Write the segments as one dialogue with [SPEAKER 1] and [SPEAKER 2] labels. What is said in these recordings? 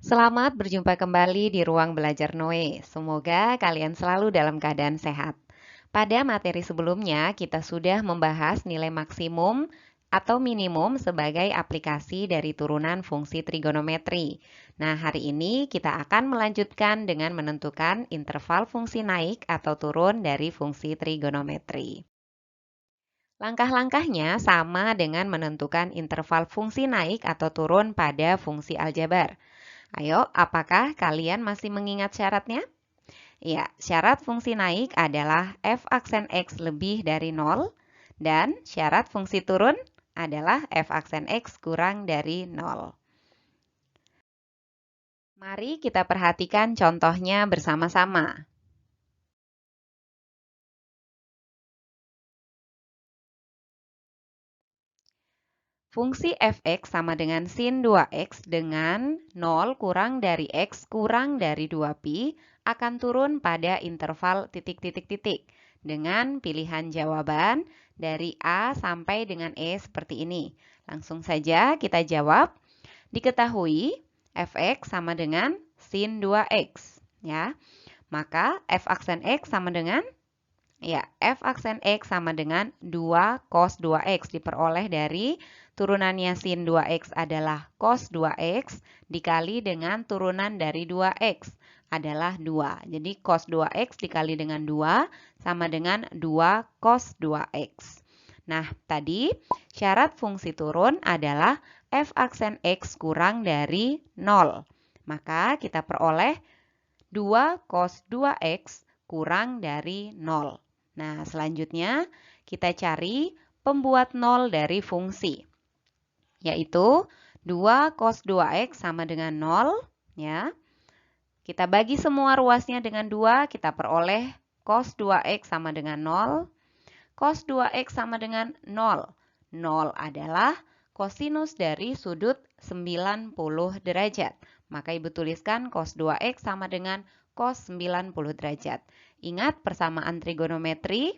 [SPEAKER 1] Selamat berjumpa kembali di ruang belajar Noe. Semoga kalian selalu dalam keadaan sehat. Pada materi sebelumnya, kita sudah membahas nilai maksimum atau minimum sebagai aplikasi dari turunan fungsi trigonometri. Nah, hari ini kita akan melanjutkan dengan menentukan interval fungsi naik atau turun dari fungsi trigonometri. Langkah-langkahnya sama dengan menentukan interval fungsi naik atau turun pada fungsi aljabar. Ayo, apakah kalian masih mengingat syaratnya? Ya, syarat fungsi naik adalah f aksen x lebih dari 0 dan syarat fungsi turun adalah f aksen x kurang dari 0. Mari kita perhatikan contohnya bersama-sama. Fungsi fx sama dengan sin 2x dengan 0 kurang dari x kurang dari 2pi akan turun pada interval titik-titik-titik dengan pilihan jawaban dari A sampai dengan E seperti ini. Langsung saja kita jawab. Diketahui fx sama dengan sin 2x. Ya. Maka f aksen x sama dengan Ya, f aksen x sama dengan 2 cos 2x diperoleh dari turunannya sin 2x adalah cos 2x dikali dengan turunan dari 2x adalah 2. Jadi cos 2x dikali dengan 2 sama dengan 2 cos 2x. Nah, tadi syarat fungsi turun adalah f aksen x kurang dari 0. Maka kita peroleh 2 cos 2x kurang dari 0. Nah, selanjutnya kita cari pembuat 0 dari fungsi, yaitu 2 cos 2x sama dengan 0. Ya. Kita bagi semua ruasnya dengan 2, kita peroleh cos 2x sama dengan 0. Cos 2x sama dengan 0. 0 adalah kosinus dari sudut 90 derajat. Maka Ibu tuliskan cos 2x sama dengan cos 90 derajat. Ingat persamaan trigonometri?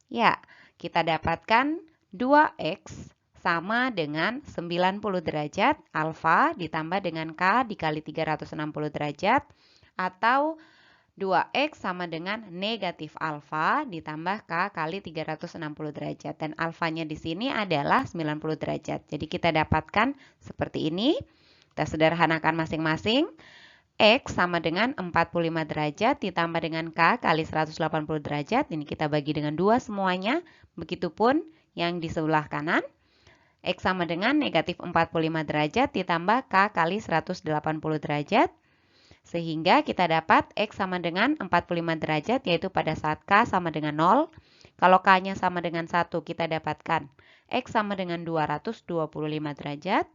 [SPEAKER 1] Ya, kita dapatkan 2x sama dengan 90 derajat alfa ditambah dengan k dikali 360 derajat atau 2x sama dengan negatif alfa ditambah k kali 360 derajat. Dan alfanya di sini adalah 90 derajat. Jadi kita dapatkan seperti ini. Kita sederhanakan masing-masing. X sama dengan 45 derajat ditambah dengan K kali 180 derajat. Ini kita bagi dengan 2 semuanya. Begitupun yang di sebelah kanan. X sama dengan negatif 45 derajat ditambah K kali 180 derajat. Sehingga kita dapat X sama dengan 45 derajat, yaitu pada saat K sama dengan 0. Kalau K-nya sama dengan 1, kita dapatkan X sama dengan 225 derajat.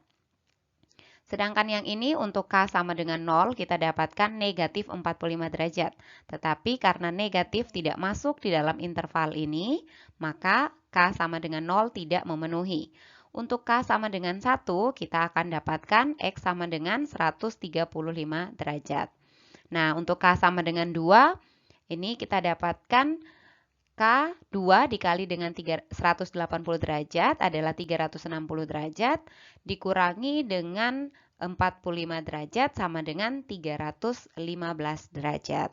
[SPEAKER 1] Sedangkan yang ini untuk K sama dengan 0, kita dapatkan negatif 45 derajat. Tetapi karena negatif tidak masuk di dalam interval ini, maka K sama dengan 0 tidak memenuhi. Untuk K sama dengan 1, kita akan dapatkan X sama dengan 135 derajat. Nah, untuk K sama dengan 2, ini kita dapatkan K 2 dikali dengan 180 derajat adalah 360 derajat dikurangi dengan 45 derajat sama dengan 315 derajat.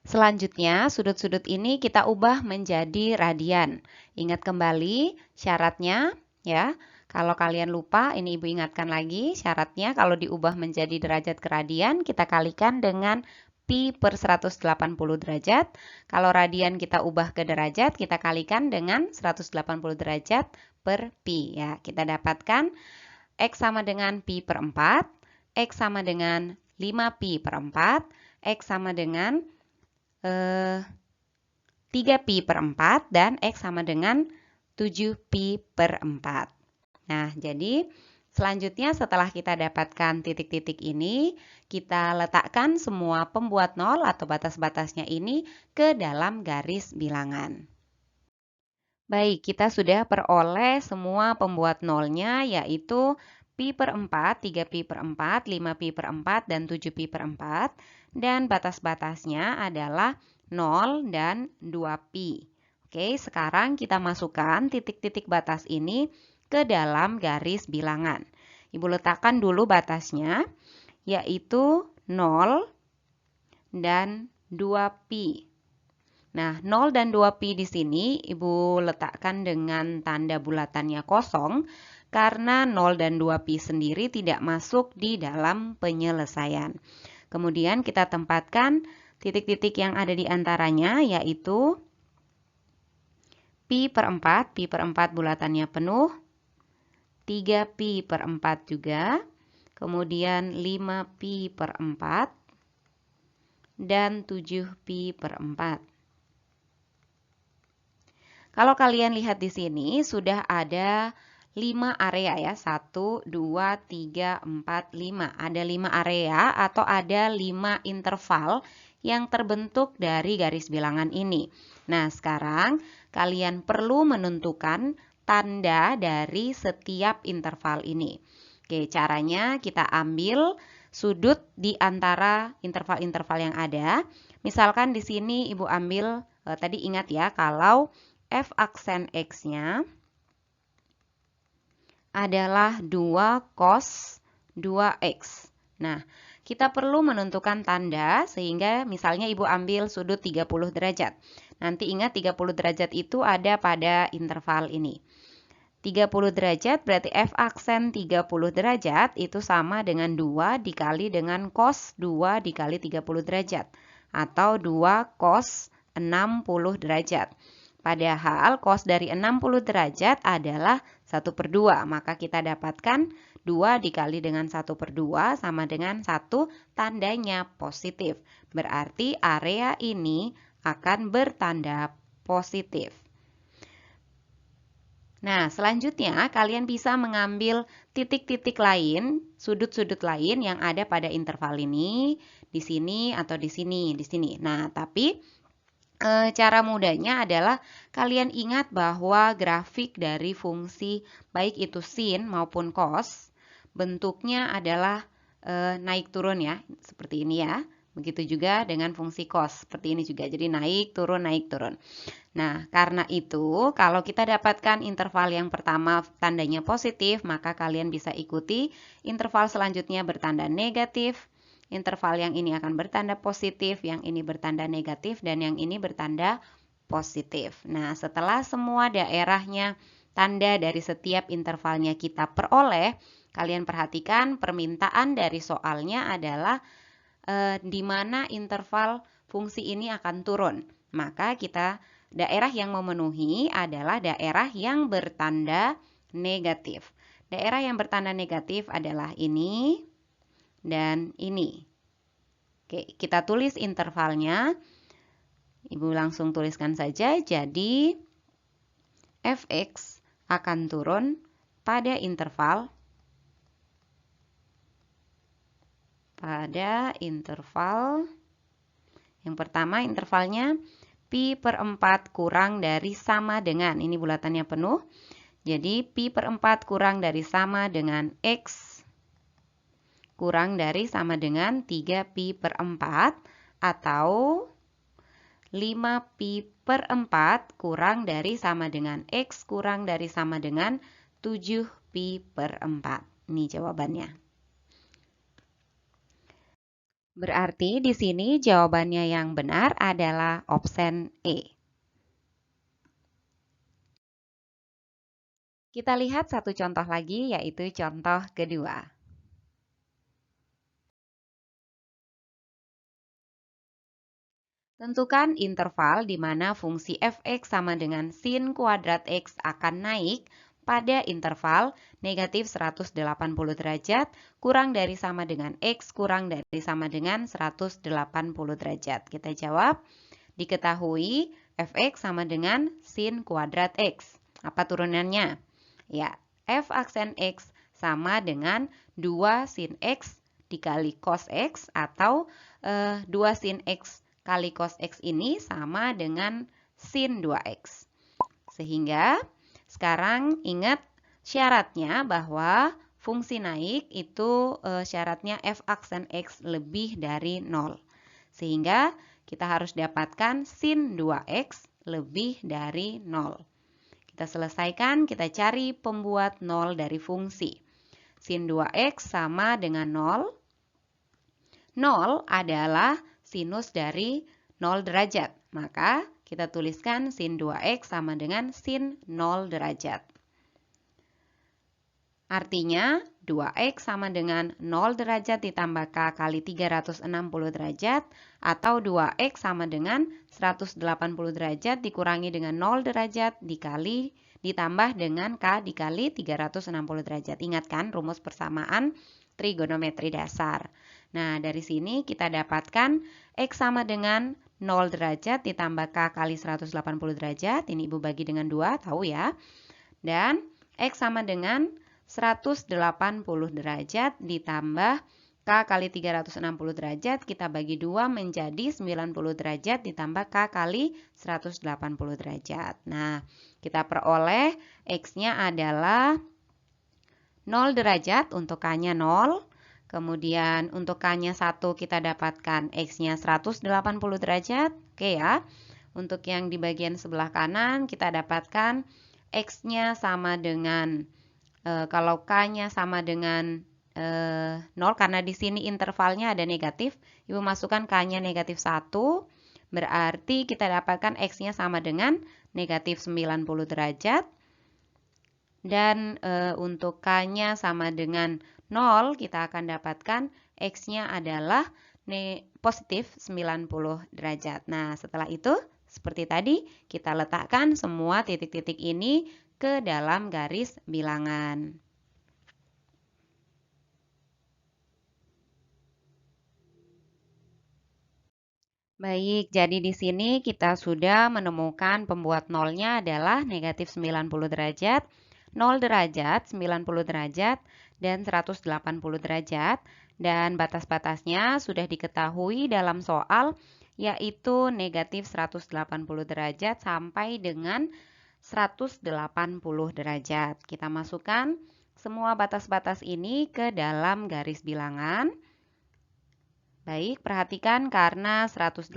[SPEAKER 1] Selanjutnya, sudut-sudut ini kita ubah menjadi radian. Ingat kembali syaratnya ya. Kalau kalian lupa, ini Ibu ingatkan lagi syaratnya kalau diubah menjadi derajat ke radian, kita kalikan dengan pi per 180 derajat. Kalau radian kita ubah ke derajat, kita kalikan dengan 180 derajat per pi. Ya, kita dapatkan X sama dengan pi per 4, X sama dengan 5 pi per 4, X sama dengan 3 pi per 4, dan X sama dengan 7 pi per 4. Nah, jadi selanjutnya setelah kita dapatkan titik-titik ini, kita letakkan semua pembuat 0 atau batas-batasnya ini ke dalam garis bilangan. Baik, kita sudah peroleh semua pembuat 0-nya, yaitu pi per 4, 3 pi per 4, 5 pi per 4, dan 7 pi per 4. Dan batas-batasnya adalah 0 dan 2 pi. Oke, sekarang kita masukkan titik-titik batas ini ke dalam garis bilangan. Ibu letakkan dulu batasnya, yaitu 0 dan 2pi. Nah, 0 dan 2pi di sini Ibu letakkan dengan tanda bulatannya kosong karena 0 dan 2pi sendiri tidak masuk di dalam penyelesaian. Kemudian kita tempatkan titik-titik yang ada di antaranya, yaitu pi per 4 bulatannya penuh, 3pi per 4 juga, kemudian 5pi per 4, dan 7pi per 4. Kalau kalian lihat di sini, sudah ada 5 area ya, 1, 2, 3, 4, 5. Ada 5 area atau ada 5 interval yang terbentuk dari garis bilangan ini. Nah, sekarang kalian perlu menentukan tanda dari setiap interval ini. Oke, caranya kita ambil sudut di antara interval-interval yang ada. Misalkan di sini Ibu ambil, tadi ingat ya, kalau f aksen X-nya adalah 2 cos 2X. Nah, kita perlu menentukan tanda sehingga misalnya Ibu ambil sudut 30 derajat. Nanti ingat 30 derajat itu ada pada interval ini. 30 derajat berarti f aksen 30 derajat itu sama dengan 2 dikali dengan cos 2 dikali 30 derajat. Atau 2 cos 60 derajat. Padahal cos dari 60 derajat adalah 1/2. Maka kita dapatkan 2 dikali dengan 1/2 sama dengan 1, tandanya positif. Berarti area ini akan bertanda positif. Nah, selanjutnya kalian bisa mengambil titik-titik lain, sudut-sudut lain yang ada pada interval ini, di sini atau di sini, di sini. Nah, tapi cara mudahnya adalah kalian ingat bahwa grafik dari fungsi baik itu sin maupun cos bentuknya adalah naik turun ya, seperti ini ya. Begitu juga dengan fungsi cos, seperti ini juga. Jadi naik turun naik turun. Nah, karena itu kalau kita dapatkan interval yang pertama tandanya positif, maka kalian bisa ikuti interval selanjutnya bertanda negatif. Interval yang ini akan bertanda positif, yang ini bertanda negatif, dan yang ini bertanda positif. Nah, setelah semua daerahnya, tanda dari setiap intervalnya kita peroleh, kalian perhatikan permintaan dari soalnya adalah di mana interval fungsi ini akan turun. Maka daerah yang memenuhi adalah daerah yang bertanda negatif. Daerah yang bertanda negatif adalah ini dan ini. Oke, kita tulis intervalnya. Ibu langsung tuliskan saja. Jadi, fx akan turun pada interval yang pertama, intervalnya pi per 4 kurang dari sama dengan, ini bulatannya penuh. Jadi, pi per 4 kurang dari sama dengan x kurang dari sama dengan 3pi per 4 atau 5pi per 4 kurang dari sama dengan x kurang dari sama dengan 7pi per 4. Ini jawabannya. Berarti di sini jawabannya yang benar adalah option E. Kita lihat satu contoh lagi, yaitu contoh kedua. Tentukan interval di mana fungsi fx sama dengan sin kuadrat x akan naik pada interval negatif 180 derajat kurang dari sama dengan x kurang dari sama dengan 180 derajat. Kita jawab, diketahui fx sama dengan sin kuadrat x. Apa turunannya? Ya, f aksen x sama dengan 2 sin x dikali cos x atau 2 sin x kali cos x ini sama dengan sin 2x. Sehingga sekarang ingat syaratnya bahwa fungsi naik itu syaratnya f aksen x lebih dari 0. Sehingga kita harus dapatkan sin 2x lebih dari 0. Kita selesaikan, kita cari pembuat 0 dari fungsi. sin 2x sama dengan 0. 0 adalah sinus dari 0 derajat. Maka kita tuliskan sin 2x sama dengan sin 0 derajat. Artinya 2x sama dengan 0 derajat ditambah K kali 360 derajat atau 2x sama dengan 180 derajat dikurangi dengan 0 derajat dikali ditambah dengan K dikali 360 derajat. Ingat kan rumus persamaan trigonometri dasar. Nah, dari sini kita dapatkan X sama dengan 0 derajat ditambah K kali 180 derajat. Ini Ibu bagi dengan 2, tahu ya. Dan X sama dengan 180 derajat ditambah K kali 360 derajat, kita bagi 2 menjadi 90 derajat ditambah K kali 180 derajat. Nah, kita peroleh X-nya adalah 0 derajat untuk K-nya 0. Kemudian untuk K-nya 1 kita dapatkan X-nya 180 derajat. Oke ya. Untuk yang di bagian sebelah kanan kita dapatkan X-nya sama dengan, kalau K-nya sama dengan 0, karena di sini intervalnya ada negatif, Ibu masukkan K-nya negatif 1, berarti kita dapatkan X-nya sama dengan negatif 90 derajat. Dan untuk K-nya sama dengan 0, kita akan dapatkan X-nya adalah positif 90 derajat. Nah, setelah itu, seperti tadi, kita letakkan semua titik-titik ini ke dalam garis bilangan. Baik, jadi di sini kita sudah menemukan pembuat nolnya adalah negatif 90 derajat, 0 derajat, 90 derajat, dan 180 derajat. Dan batas-batasnya sudah diketahui dalam soal, yaitu negatif 180 derajat sampai dengan 180 derajat. Kita masukkan semua batas-batas ini ke dalam garis bilangan. Baik, perhatikan karena 180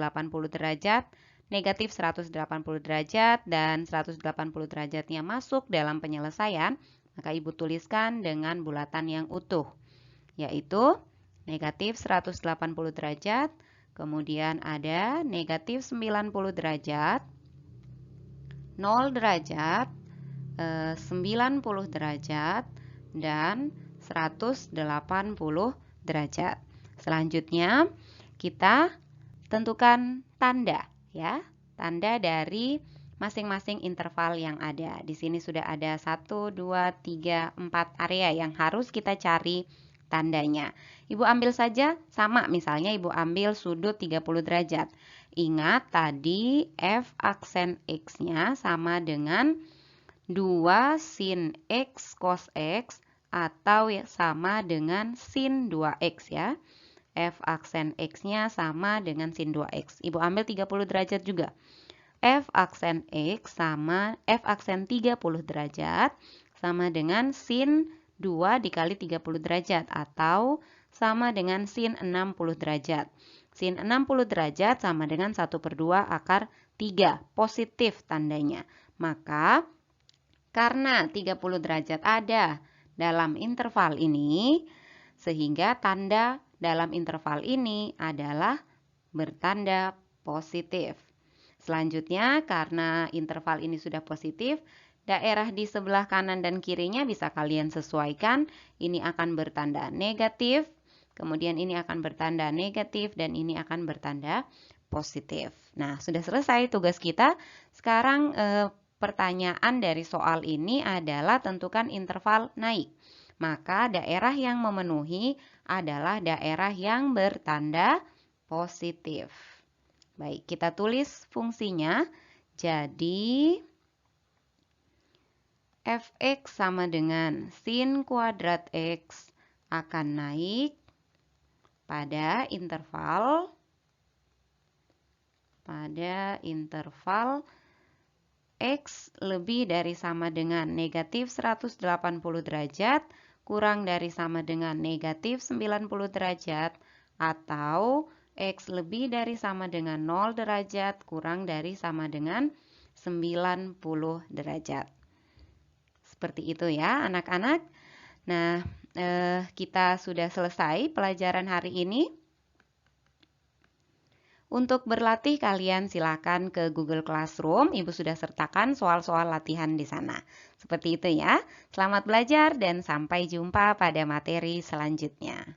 [SPEAKER 1] derajat, negatif 180 derajat, dan 180 derajatnya masuk dalam penyelesaian, maka Ibu tuliskan dengan bulatan yang utuh, yaitu negatif 180 derajat, kemudian ada negatif 90 derajat, 0 derajat, 90 derajat, dan 180 derajat. Selanjutnya, kita tentukan tanda ya, tanda dari masing-masing interval yang ada. Di sini sudah ada 1, 2, 3, 4 area yang harus kita cari tandanya. Ibu ambil saja sama, misalnya Ibu ambil sudut 30 derajat. Ingat tadi F aksen X-nya sama dengan 2 sin X cos X atau sama dengan sin 2X ya. F aksen X-nya sama dengan sin 2X. Ibu ambil 30 derajat juga. F aksen X sama F aksen 30 derajat sama dengan sin 2 dikali 30 derajat atau sama dengan sin 60 derajat. Sin 60 derajat sama dengan 1/2 akar 3. Positif tandanya. Maka karena 30 derajat ada dalam interval ini, sehingga tanda dalam interval ini adalah bertanda positif. Selanjutnya, karena interval ini sudah positif, daerah di sebelah kanan dan kirinya bisa kalian sesuaikan. Ini akan bertanda negatif, kemudian ini akan bertanda negatif, dan ini akan bertanda positif. Nah, sudah selesai tugas kita. Sekarang pertanyaan dari soal ini adalah tentukan interval naik. Maka daerah yang memenuhi adalah daerah yang bertanda positif. Baik, kita tulis fungsinya. Jadi, fx sama dengan sin kuadrat x akan naik pada interval x lebih dari sama dengan negatif 180 derajat kurang dari sama dengan negatif 90 derajat atau X lebih dari sama dengan 0 derajat kurang dari sama dengan 90 derajat. Seperti itu ya anak-anak. Nah, kita sudah selesai pelajaran hari ini. Untuk berlatih kalian silakan ke Google Classroom. Ibu sudah sertakan soal-soal latihan di sana. Seperti itu ya. Selamat belajar dan sampai jumpa pada materi selanjutnya.